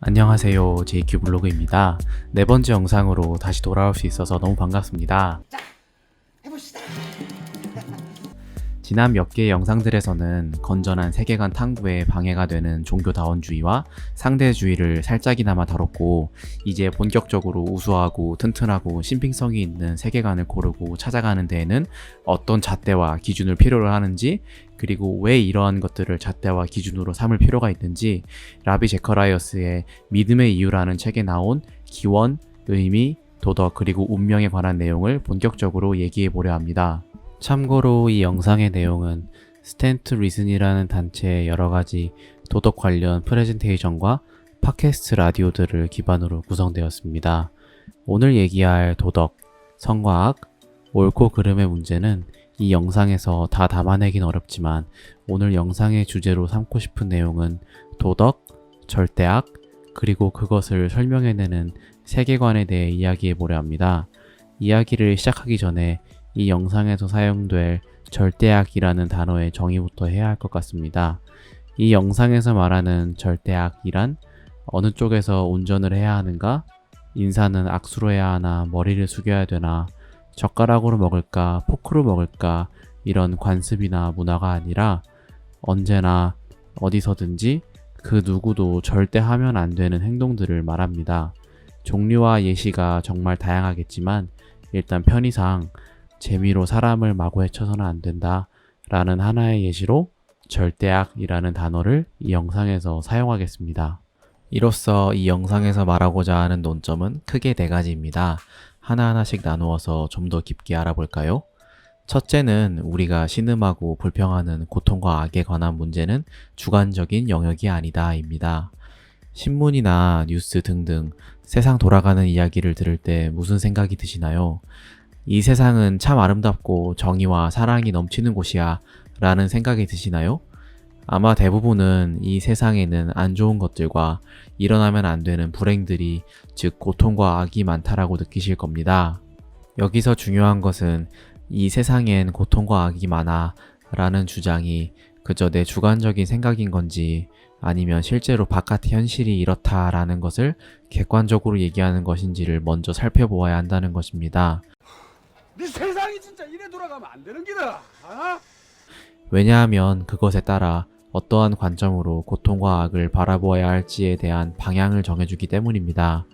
안녕하세요. JQ 블로그입니다. 네 번째 영상으로 다시 돌아올 수 있어서 너무 반갑습니다. 해봅시다. 지난 몇 개의 영상들에서는 건전한 세계관 탐구에 방해가 되는 종교다원주의와 상대주의를 살짝이나마 다뤘고, 이제 본격적으로 우수하고 튼튼하고 신빙성이 있는 세계관을 고르고 찾아가는 데에는 어떤 잣대와 기준을 필요로 하는지, 그리고 왜 이러한 것들을 잣대와 기준으로 삼을 필요가 있는지 라비 제커라이어스의 믿음의 이유라는 책에 나온 기원, 의미, 도덕 그리고 운명에 관한 내용을 본격적으로 얘기해 보려 합니다. 참고로 이 영상의 내용은 스탠트 리슨이라는 단체의 여러가지 도덕 관련 프레젠테이션과 팟캐스트 라디오들을 기반으로 구성되었습니다. 오늘 얘기할 도덕, 성과학, 옳고 그름의 문제는 이 영상에서 다 담아내긴 어렵지만 오늘 영상의 주제로 삼고 싶은 내용은 도덕, 절대악, 그리고 그것을 설명해내는 세계관에 대해 이야기해 보려 합니다. 이야기를 시작하기 전에 이 영상에서 사용될 절대악이라는 단어의 정의부터 해야 할 것 같습니다. 이 영상에서 말하는 절대악이란 어느 쪽에서 운전을 해야 하는가? 인사는 악수로 해야 하나? 머리를 숙여야 되나? 젓가락으로 먹을까? 포크로 먹을까? 이런 관습이나 문화가 아니라 언제나 어디서든지 그 누구도 절대 하면 안 되는 행동들을 말합니다. 종류와 예시가 정말 다양하겠지만 일단 편의상 재미로 사람을 마구 해쳐서는 안 된다 라는 하나의 예시로 절대악이라는 단어를 이 영상에서 사용하겠습니다. 이로써 이 영상에서 말하고자 하는 논점은 크게 네 가지입니다. 하나하나씩 나누어서 좀 더 깊게 알아볼까요? 첫째는 우리가 신음하고 불평하는 고통과 악에 관한 문제는 주관적인 영역이 아니다 입니다. 신문이나 뉴스 등등 세상 돌아가는 이야기를 들을 때 무슨 생각이 드시나요? 이 세상은 참 아름답고 정의와 사랑이 넘치는 곳이야 라는 생각이 드시나요? 아마 대부분은 이 세상에는 안 좋은 것들과 일어나면 안 되는 불행들이, 즉 고통과 악이 많다라고 느끼실 겁니다. 여기서 중요한 것은 이 세상엔 고통과 악이 많아 라는 주장이 그저 내 주관적인 생각인 건지 아니면 실제로 바깥의 현실이 이렇다라는 것을 객관적으로 얘기하는 것인지를 먼저 살펴보아야 한다는 것입니다. 네 세상이 진짜 이래 돌아가면 안 되는 기다. 아? 왜냐하면 그것에 따라 어떠한 관점으로 고통과 악을 바라보아야 할지에 대한 방향을 정해주기 때문입니다.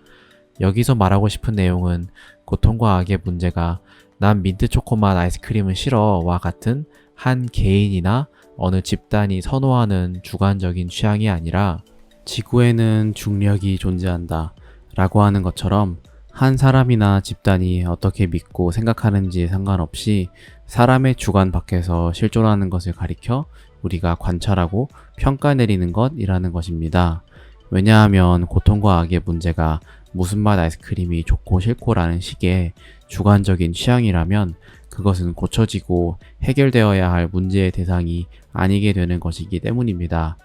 여기서 말하고 싶은 내용은 고통과 악의 문제가 난 민트 초코맛 아이스크림은 싫어와 같은 한 개인이나 어느 집단이 선호하는 주관적인 취향이 아니라 지구에는 중력이 존재한다 라고 하는 것처럼 한 사람이나 집단이 어떻게 믿고 생각하는지에 상관없이 사람의 주관 밖에서 실존하는 것을 가리켜 우리가 관찰하고 평가 내리는 것이라는 것입니다. 왜냐하면 고통과 악의 문제가 무슨 맛 아이스크림이 좋고 싫고라는 식의 주관적인 취향이라면 그것은 고쳐지고 해결되어야 할 문제의 대상이 아니게 되는 것이기 때문입니다.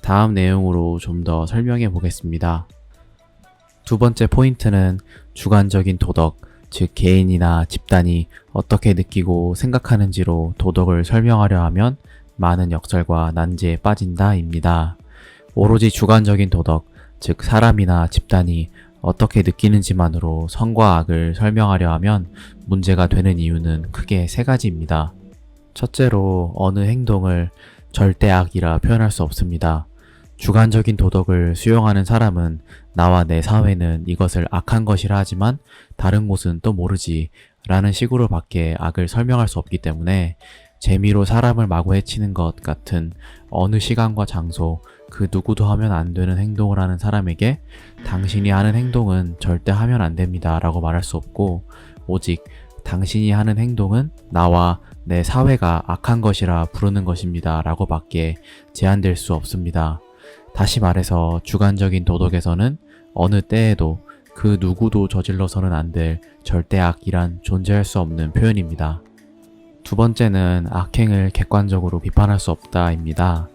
다음 내용으로 좀 더 설명해 보겠습니다. 두 번째 포인트는 주관적인 도덕, 즉 개인이나 집단이 어떻게 느끼고 생각하는지로 도덕을 설명하려 하면 많은 역설과 난제에 빠진다입니다. 오로지 주관적인 도덕, 즉 사람이나 집단이 어떻게 느끼는지만으로 선과 악을 설명하려 하면 문제가 되는 이유는 크게 세 가지입니다. 첫째로 어느 행동을 절대악이라 표현할 수 없습니다. 주관적인 도덕을 수용하는 사람은 나와 내 사회는 이것을 악한 것이라 하지만 다른 곳은 또 모르지 라는 식으로 밖에 악을 설명할 수 없기 때문에 재미로 사람을 마구 해치는 것 같은 어느 시간과 장소 그 누구도 하면 안 되는 행동을 하는 사람에게 당신이 하는 행동은 절대 하면 안 됩니다 라고 말할 수 없고, 오직 당신이 하는 행동은 나와 내 사회가 악한 것이라 부르는 것입니다 라고 밖에 제한될 수 없습니다. 다시 말해서 주관적인 도덕에서는 어느 때에도 그 누구도 저질러서는 안 될 절대악이란 존재할 수 없는 표현입니다. 두 번째는 악행을 객관적으로 비판할 수 없다입니다.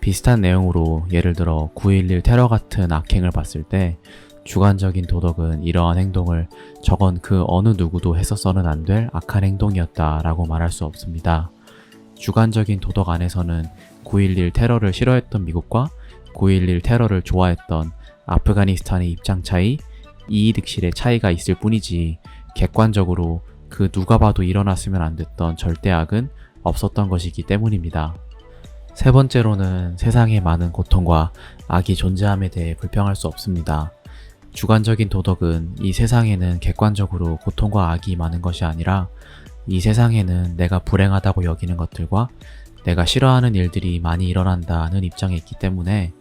비슷한 내용으로 예를 들어 9.11 테러 같은 악행을 봤을 때 주관적인 도덕은 이러한 행동을 저건 그 어느 누구도 했었어는 안 될 악한 행동이었다 라고 말할 수 없습니다. 주관적인 도덕 안에서는 9.11 테러를 싫어했던 미국과 9.11 테러를 좋아했던 아프가니스탄의 입장 차이, 이의득실의 차이가 있을 뿐이지 객관적으로 그 누가 봐도 일어났으면 안 됐던 절대악은 없었던 것이기 때문입니다. 세 번째로는 세상에 많은 고통과 악이 존재함에 대해 불평할 수 없습니다. 주관적인 도덕은 이 세상에는 객관적으로 고통과 악이 많은 것이 아니라 이 세상에는 내가 불행하다고 여기는 것들과 내가 싫어하는 일들이 많이 일어난다는 입장에 있기 때문에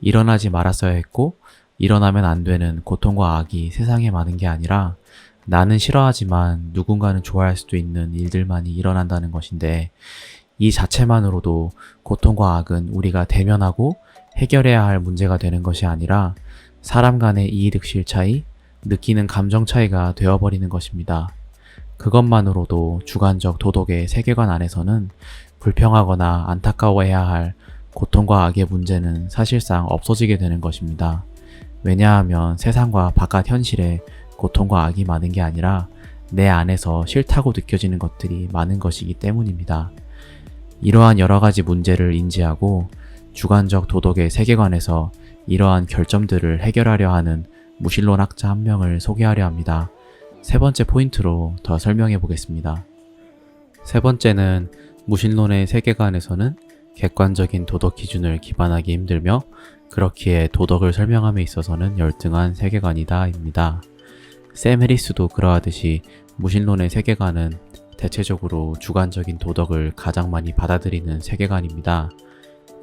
일어나지 말았어야 했고 일어나면 안 되는 고통과 악이 세상에 많은 게 아니라 나는 싫어하지만 누군가는 좋아할 수도 있는 일들만이 일어난다는 것인데 이 자체만으로도 고통과 악은 우리가 대면하고 해결해야 할 문제가 되는 것이 아니라 사람 간의 이의득실 차이, 느끼는 감정 차이가 되어버리는 것입니다. 그것만으로도 주관적 도덕의 세계관 안에서는 불평하거나 안타까워해야 할 고통과 악의 문제는 사실상 없어지게 되는 것입니다. 왜냐하면 세상과 바깥 현실에 고통과 악이 많은 게 아니라 내 안에서 싫다고 느껴지는 것들이 많은 것이기 때문입니다. 이러한 여러 가지 문제를 인지하고 주관적 도덕의 세계관에서 이러한 결점들을 해결하려 하는 무신론 학자 한 명을 소개하려 합니다. 세 번째 포인트로 더 설명해 보겠습니다. 세 번째는 무신론의 세계관에서는 객관적인 도덕 기준을 기반하기 힘들며 그렇기에 도덕을 설명함에 있어서는 열등한 세계관이다 입니다. 샘 해리스도 그러하듯이 무신론의 세계관은 대체적으로 주관적인 도덕을 가장 많이 받아들이는 세계관입니다.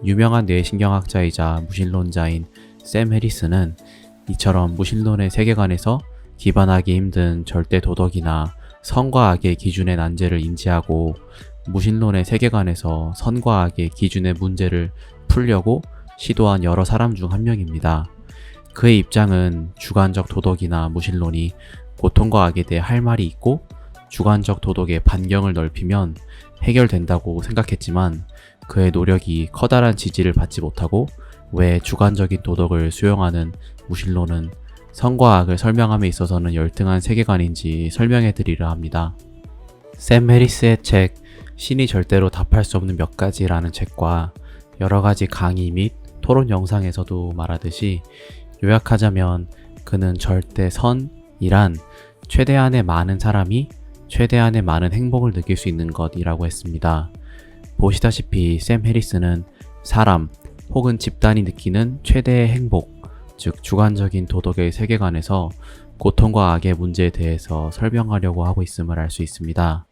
유명한 뇌신경학자이자 무신론자인 샘 해리스는 이처럼 무신론의 세계관에서 기반하기 힘든 절대 도덕이나 선과 악의 기준의 난제를 인지하고 무신론의 세계관에서 선과 악의 기준의 문제를 풀려고 시도한 여러 사람 중 한 명입니다. 그의 입장은 주관적 도덕이나 무신론이 고통과 악에 대해 할 말이 있고 주관적 도덕의 반경을 넓히면 해결된다고 생각했지만 그의 노력이 커다란 지지를 받지 못하고 왜 주관적인 도덕을 수용하는 무신론은 선과 악을 설명함에 있어서는 열등한 세계관인지 설명해 드리려 합니다. 샘 해리스의 책 신이 절대로 답할 수 없는 몇 가지라는 책과 여러 가지 강의 및 토론 영상에서도 말하듯이 요약하자면 그는 절대 선이란 최대한의 많은 사람이 최대한의 많은 행복을 느낄 수 있는 것이라고 했습니다. 보시다시피 샘 해리스는 사람 혹은 집단이 느끼는 최대의 행복, 즉 주관적인 도덕의 세계관에서 고통과 악의 문제에 대해서 설명하려고 하고 있음을 알 수 있습니다.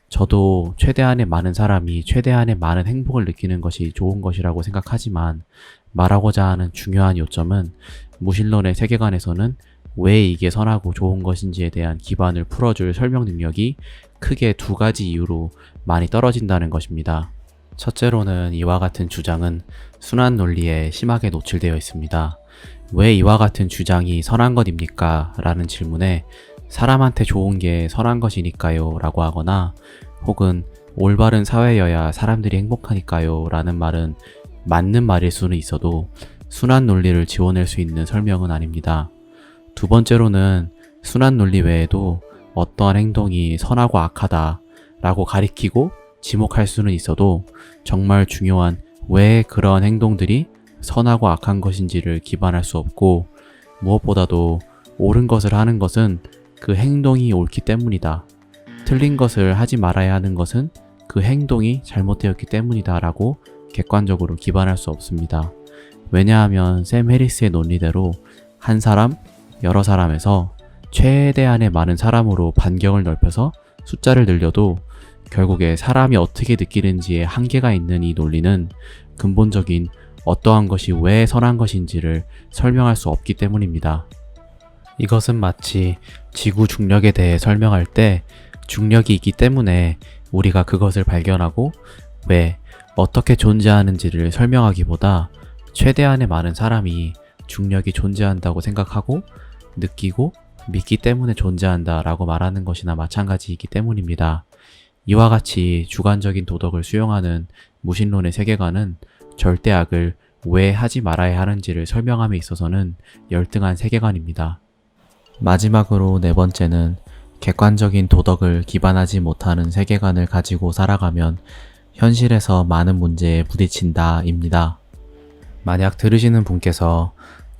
저도 최대한의 많은 사람이 최대한의 많은 행복을 느끼는 것이 좋은 것이라고 생각하지만 말하고자 하는 중요한 요점은 무신론의 세계관에서는 왜 이게 선하고 좋은 것인지에 대한 기반을 풀어줄 설명 능력이 크게 두 가지 이유로 많이 떨어진다는 것입니다. 첫째로는 이와 같은 주장은 순환 논리에 심하게 노출되어 있습니다. 왜 이와 같은 주장이 선한 것입니까? 라는 질문에 사람한테 좋은 게 선한 것이니까요 라고 하거나 혹은 올바른 사회여야 사람들이 행복하니까요 라는 말은 맞는 말일 수는 있어도 순환 논리를 지워낼 수 있는 설명은 아닙니다. 두 번째로는 순환 논리 외에도 어떠한 행동이 선하고 악하다 라고 가리키고 지목할 수는 있어도 정말 중요한 왜 그러한 행동들이 선하고 악한 것인지를 기반할 수 없고 무엇보다도 옳은 것을 하는 것은 그 행동이 옳기 때문이다. 틀린 것을 하지 말아야 하는 것은 그 행동이 잘못되었기 때문이다 라고 객관적으로 기반할 수 없습니다. 왜냐하면 샘 해리스의 논리대로 한 사람, 여러 사람에서 최대한의 많은 사람으로 반경을 넓혀서 숫자를 늘려도 결국에 사람이 어떻게 느끼는지에 한계가 있는 이 논리는 근본적인 어떠한 것이 왜 선한 것인지를 설명할 수 없기 때문입니다. 이것은 마치 지구 중력에 대해 설명할 때 중력이 있기 때문에 우리가 그것을 발견하고 왜 어떻게 존재하는지를 설명하기보다 최대한의 많은 사람이 중력이 존재한다고 생각하고 느끼고 믿기 때문에 존재한다 라고 말하는 것이나 마찬가지이기 때문입니다. 이와 같이 주관적인 도덕을 수용하는 무신론의 세계관은 절대악을 왜 하지 말아야 하는지를 설명함에 있어서는 열등한 세계관입니다. 마지막으로 네 번째는 객관적인 도덕을 기반하지 못하는 세계관을 가지고 살아가면 현실에서 많은 문제에 부딪힌다입니다. 만약 들으시는 분께서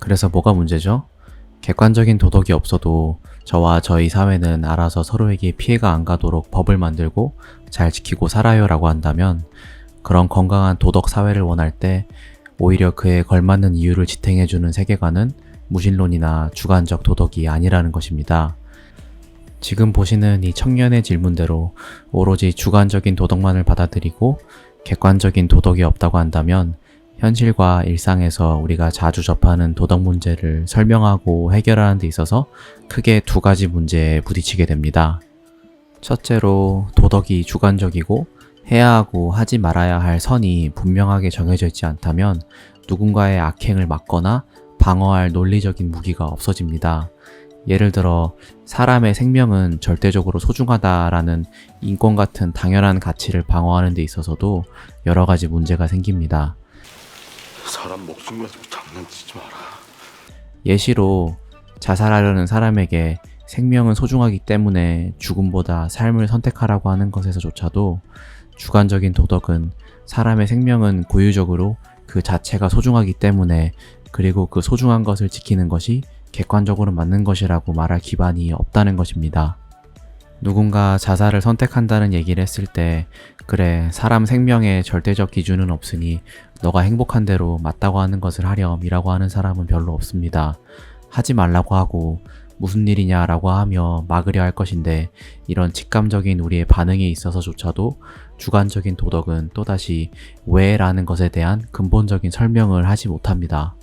그래서 뭐가 문제죠? 객관적인 도덕이 없어도 저와 저희 사회는 알아서 서로에게 피해가 안 가도록 법을 만들고 잘 지키고 살아요 라고 한다면, 그런 건강한 도덕 사회를 원할 때 오히려 그에 걸맞는 이유를 지탱해주는 세계관은 무신론이나 주관적 도덕이 아니라는 것입니다. 지금 보시는 이 청년의 질문대로 오로지 주관적인 도덕만을 받아들이고 객관적인 도덕이 없다고 한다면, 현실과 일상에서 우리가 자주 접하는 도덕 문제를 설명하고 해결하는 데 있어서 크게 두 가지 문제에 부딪히게 됩니다. 첫째로, 도덕이 주관적이고 해야 하고 하지 말아야 할 선이 분명하게 정해져 있지 않다면 누군가의 악행을 막거나 방어할 논리적인 무기가 없어집니다. 예를 들어, 사람의 생명은 절대적으로 소중하다라는 인권 같은 당연한 가치를 방어하는 데 있어서도 여러 가지 문제가 생깁니다. 사람 목숨 가지고 장난치지 마라. 예시로, 자살하려는 사람에게 생명은 소중하기 때문에 죽음보다 삶을 선택하라고 하는 것에서조차도 주관적인 도덕은 사람의 생명은 고유적으로 그 자체가 소중하기 때문에, 그리고 그 소중한 것을 지키는 것이 객관적으로 맞는 것이라고 말할 기반이 없다는 것입니다. 누군가 자살을 선택한다는 얘기를 했을 때, 그래, 사람 생명에 절대적 기준은 없으니 너가 행복한 대로 맞다고 하는 것을 하렴 이라고 하는 사람은 별로 없습니다. 하지 말라고 하고 무슨 일이냐 라고 하며 막으려 할 것인데, 이런 직감적인 우리의 반응에 있어서조차도 주관적인 도덕은 또다시 왜 라는 것에 대한 근본적인 설명을 하지 못합니다.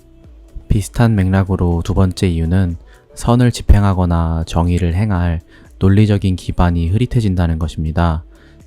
비슷한 맥락으로 두 번째 이유는 선을 집행하거나 정의를 행할 논리적인 기반이 흐릿해진다는 것입니다.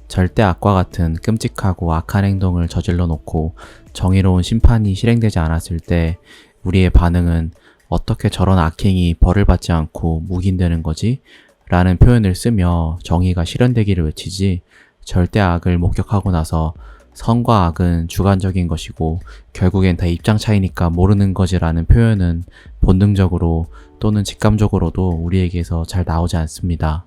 절대 악과 같은 끔찍하고 악한 행동을 저질러 놓고 정의로운 심판이 실행되지 않았을 때 우리의 반응은 어떻게 저런 악행이 벌을 받지 않고 묵인되는 거지? 라는 표현을 쓰며 정의가 실현되기를 외치지, 절대 악을 목격하고 나서 선과 악은 주관적인 것이고 결국엔 다 입장 차이니까 모르는 거지라는 표현은 본능적으로 또는 직감적으로도 우리에게서 잘 나오지 않습니다.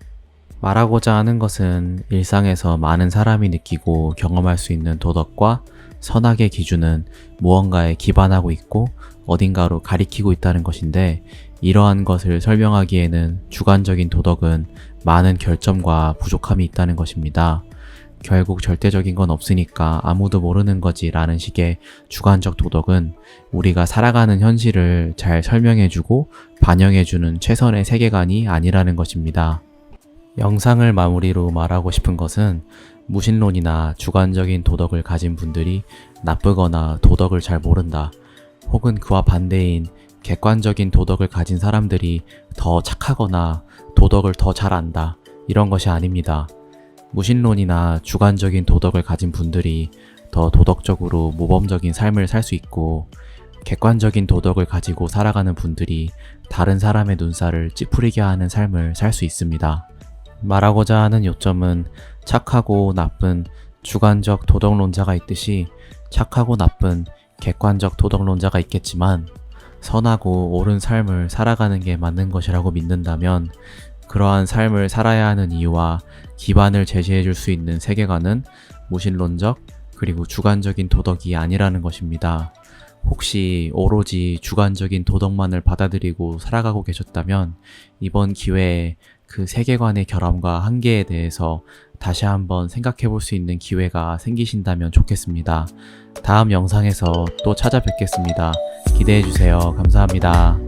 말하고자 하는 것은 일상에서 많은 사람이 느끼고 경험할 수 있는 도덕과 선악의 기준은 무언가에 기반하고 있고 어딘가로 가리키고 있다는 것인데, 이러한 것을 설명하기에는 주관적인 도덕은 많은 결점과 부족함이 있다는 것입니다. 결국 절대적인 건 없으니까 아무도 모르는 거지 라는 식의 주관적 도덕은 우리가 살아가는 현실을 잘 설명해주고 반영해주는 최선의 세계관이 아니라는 것입니다. 영상을 마무리로 말하고 싶은 것은, 무신론이나 주관적인 도덕을 가진 분들이 나쁘거나 도덕을 잘 모른다, 혹은 그와 반대인 객관적인 도덕을 가진 사람들이 더 착하거나 도덕을 더 잘 안다, 이런 것이 아닙니다. 무신론이나 주관적인 도덕을 가진 분들이 더 도덕적으로 모범적인 삶을 살 수 있고, 객관적인 도덕을 가지고 살아가는 분들이 다른 사람의 눈살을 찌푸리게 하는 삶을 살 수 있습니다. 말하고자 하는 요점은, 착하고 나쁜 주관적 도덕론자가 있듯이 착하고 나쁜 객관적 도덕론자가 있겠지만, 선하고 옳은 삶을 살아가는 게 맞는 것이라고 믿는다면 그러한 삶을 살아야 하는 이유와 기반을 제시해 줄 수 있는 세계관은 무신론적 그리고 주관적인 도덕이 아니라는 것입니다. 혹시 오로지 주관적인 도덕만을 받아들이고 살아가고 계셨다면 이번 기회에 그 세계관의 결함과 한계에 대해서 다시 한번 생각해 볼 수 있는 기회가 생기신다면 좋겠습니다. 다음 영상에서 또 찾아뵙겠습니다. 기대해 주세요. 감사합니다.